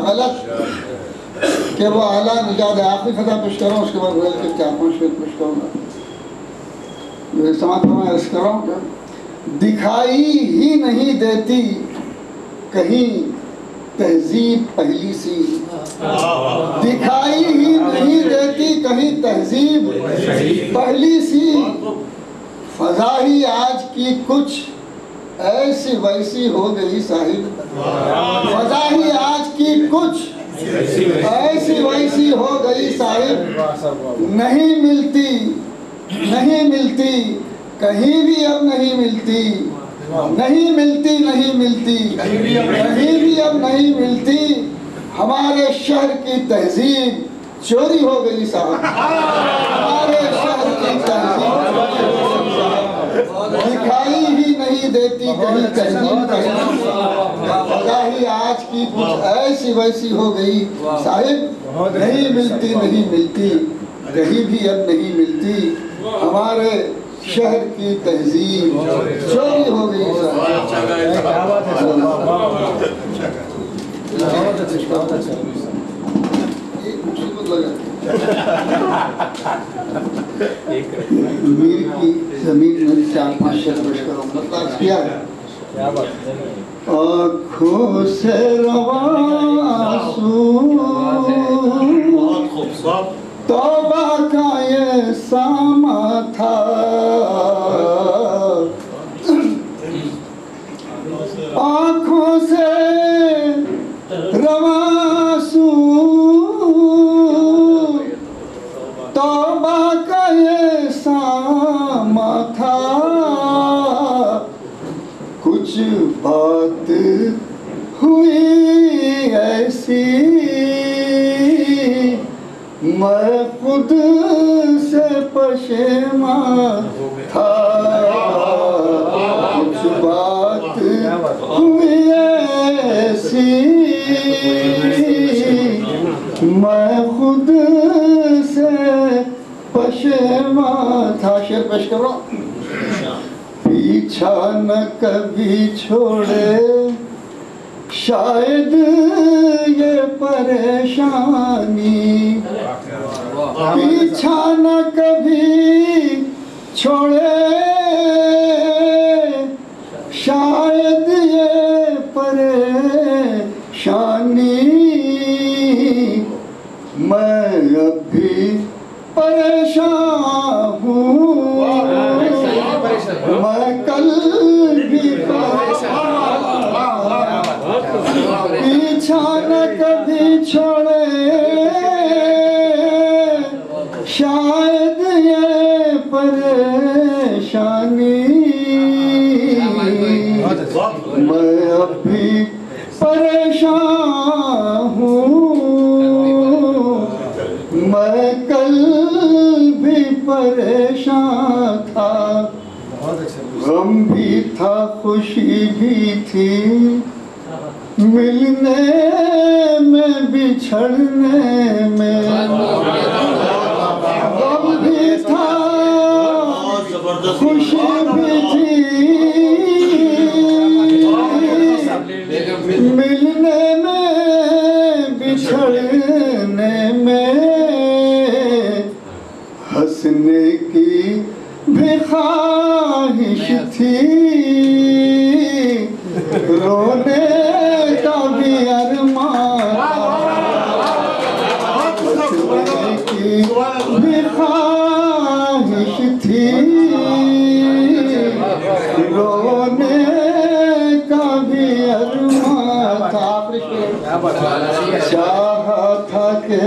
गलत कि वो आला निजात आखिरी खता पेश करो, उसके बाद गुजर के 4-5 शेर पेश करूँगा। जो समाप्त में अर्ज कर रहा हूँ, दिखाई ही नहीं देती कहीं तहजीब पहली सी, दिखाई ही नहीं देती कहीं तहजीब पहली सी, फजा ही आज की कुछ ऐसी वैसी हो गई साहिब, फजा ही आज की कुछ ऐसी वैसी हो गई साहिब, नहीं मिलती नहीं मिलती कहीं भी अब नहीं मिलती, नहीं मिलती नहीं मिलती कहीं भी अब नहीं मिलती, हमारे शहर की तहजीब चोरी हो गई साहब, हमारे शहर की तहजीब दिखाई ही नहीं देती कहीं तहजीब पहली, फजा ही आज की कुछ ऐसी वैसी हो गई साहिब, नहीं मिलती नहीं मिलती कहीं भी अब नहीं मिलती, हमारे शहर की तहजीब चोरी हो गई मीर की जमीन में 4-5 शेर पेश करो, मतलब क्या है? आँखों से रवा आंसू तौबा का ये सामा था, आँखों से रवा आंसू तौबा का ये सामा था, कुछ बात हुई ऐसी मैं खुद से पशेमा था, कुछ बात हुई ऐसी मैं खुद से पशेमा था। शेर पेश करो। पीछा न कभी छोड़े शायद ये परेशानी, पीछा न कभी छोड़े शायद ये परेशानी, मैं अब भी परेशान हूँ, मैं कल भी पीछा न कभी छोड़े शायद ये परेशानी, मैं अब भी परेशान हूँ, मैं कल भी परेशान था, गम भी था खुशी भी थी, मिलने में बिछड़ने में, गम भी था खुशी भी थी, मिलने में बिछड़ने में, हंसने की भी ख्वाहिश थी, रोने का भी अरमान, हंसने की भी ख्वाहिश थी, रोने का भी अरमान था। चाहा था कि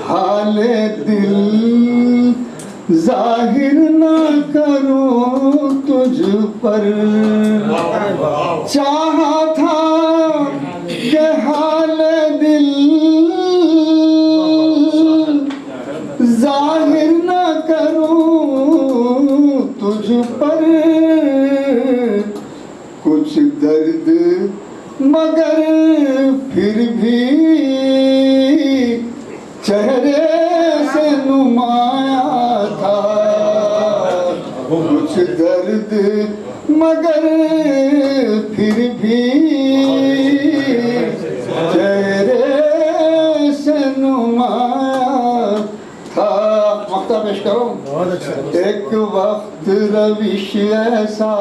हाले दिल जाहिर ना करूं तुझ पर, चाहा था कि हाल दिल जाहिर ना करूं तुझ पर, कुछ दर्द मगर फिर भी चेहरे से नुमाया था, कुछ दर्द मगर फिर भी चेहरे पेश करो। एक वक्त रविश ऐसा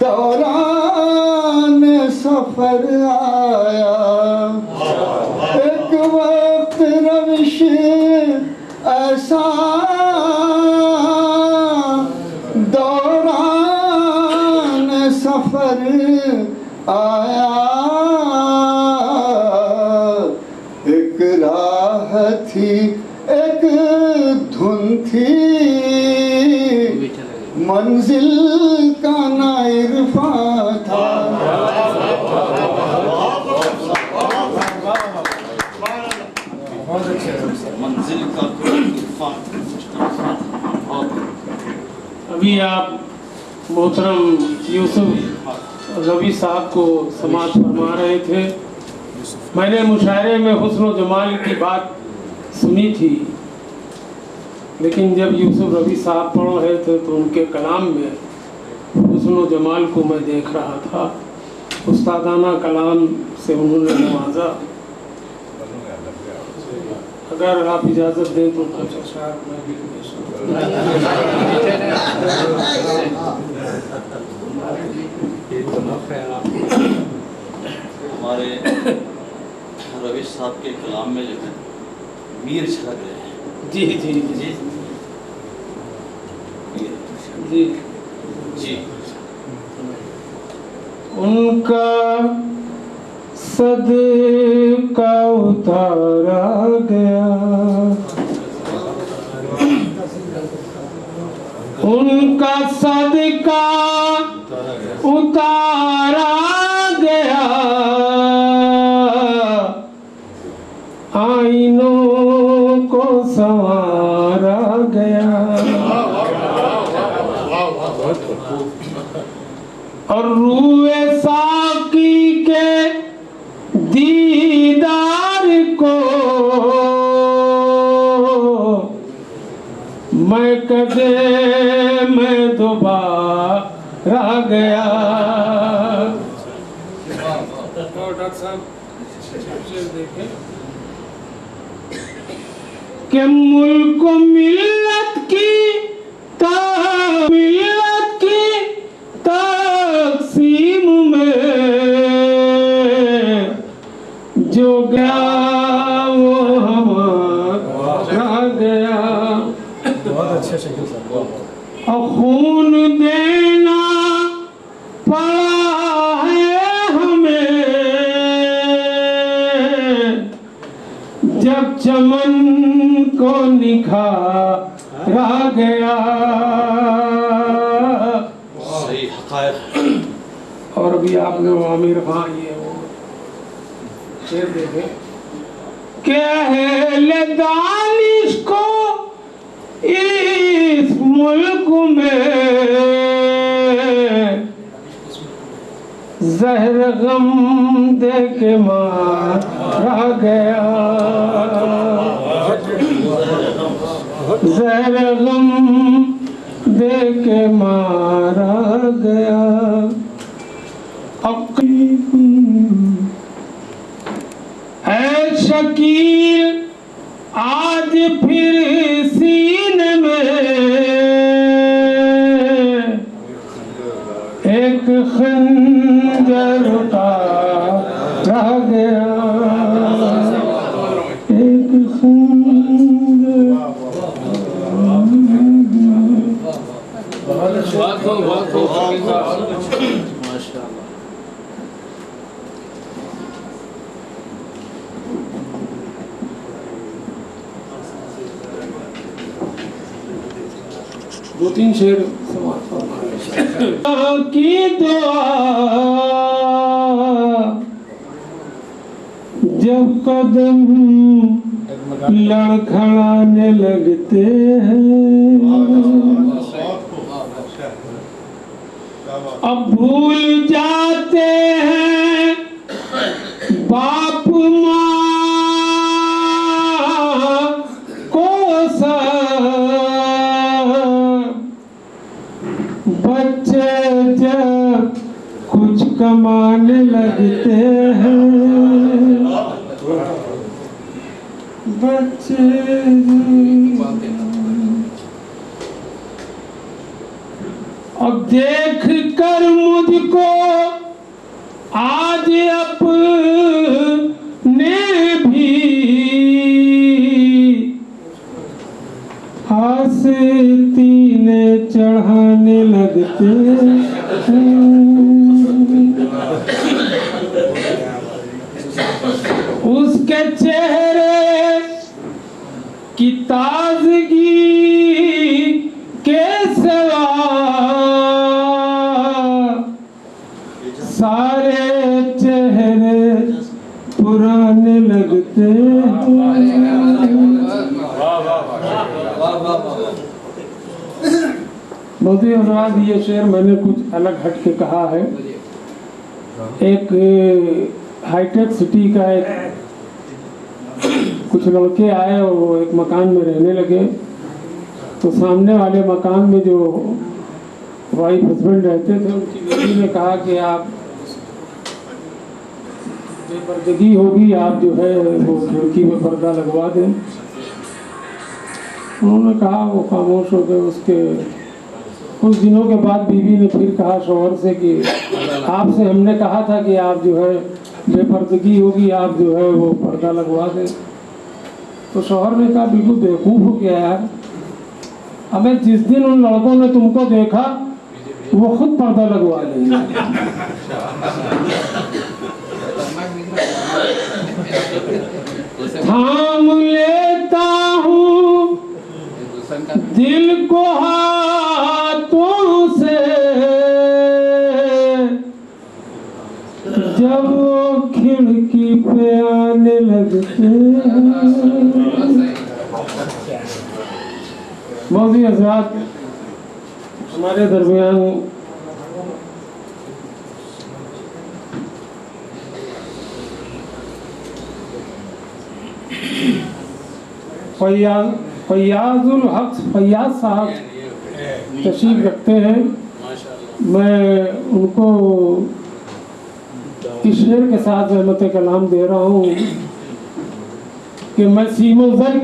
दौरान सफर आया, एक वक्त रविश ऐसा दौरान सफर आया, एक राह थी एक धुन थी, मंजिल का ना इरफान था। मंजिल का इरफान। अभी आप मोहतरम यूसुफ रवि साहब को समाज फरमा रहे थे। मैंने मुशायरे में हुस्न व जमाल की बात सुनी थी, लेकिन जब यूसुफ रवि साहब पढ़ रहे थे तो उनके कलाम में हुस्न व जमाल को मैं देख रहा था। उस्तादाना कलाम से उन्होंने नवाजा। अगर आप इजाज़त दें तो कुछ अशआर मैं भी पेश करूं। हमारे रवि साहब के कलाम में जो है मीर छलक रहे हैं। जी जी जी जी जी जी। उनका सदका उतारा गया, उनका सदका उतारा गया, आईनों को संवारा गया, और रूए साकी के दीदार को मैं कदे मैं दोबारा गया। डॉक्टर साहब देखें कि मुल्क मिल्लत की तक़सीम में जो गया वो हमारा गया। बहुत अच्छे से और खून देना पड़ा है हमें, जब चमन को निखारा गया। सही हक़ाइक़। और अभी आपने आमिर खान ये वो शेर देखे कि अहले दानिश को इस मुल्क में जहर गम दे के मारा गया, जहर गम दे के मारा गया। है शकील आज फिर सीने में एक खंजर उतारा गया, एक खंजर। माशाअल्लाह। दो तीन शेर की दुआ जब कदम लड़खड़ाने लगते हैं, अब भूल जाते हैं बाप माँ को बच्चे जब कुछ कमाने लगते हैं, बच्चे देख कर मुझको आज अपने भी आस्तीने चढ़ाने लगते उसके चेहरे की ताजगी के सिवा सारे चेहरे पुराने लगते मोदी हजरात, ये शेर मैंने कुछ अलग हट के कहा है। एक हाईटेक सिटी का एक कुछ लड़के आए और वो एक मकान में रहने लगे, तो सामने वाले मकान में जो वाइफ हस्बैंड रहते थे उनकी बेटी ने कहा कि आप बेपर्दगी होगी, आप जो है वो खिड़की में पर्दा लगवा दें। उन्होंने कहा, वो खामोश हो गए। उसके कुछ दिनों के बाद बीवी ने फिर कहा शौहर से कि आपसे हमने कहा था कि आप जो है बेपर्दगी होगी, आप जो है वो पर्दा लगवा दें। तो शौहर ने कहा, बिल्कुल बेवकूफ़ हो गया यार, हमें जिस दिन उन लड़कों ने तुमको देखा वो खुद पर्दा लगवा लेंगे। थाम लेता हूँ दिल को हाथों से, जब वो खिड़की पे आने लगते। मौलवी हज़रात, हमारे दरमियान फैयाजुल हक फैयाज साहब तशरीफ रखते हैं। मैं उनको इस शेर के साथ रहमत कलाम दे रहा हूँ कि मैं सीमो ज़र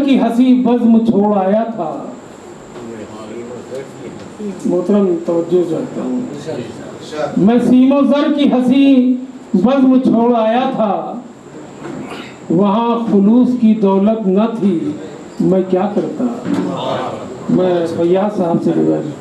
की हंसी बज़्म छोड़ आया था। मोहतरम तवज्जो चाहता हूँ। मैं सीमो ज़र की हंसी बज़्म छोड़ आया था, वहाँ खुलूस की दौलत न थी, मैं क्या करता। मैं फैयाज साहब से गुजारिश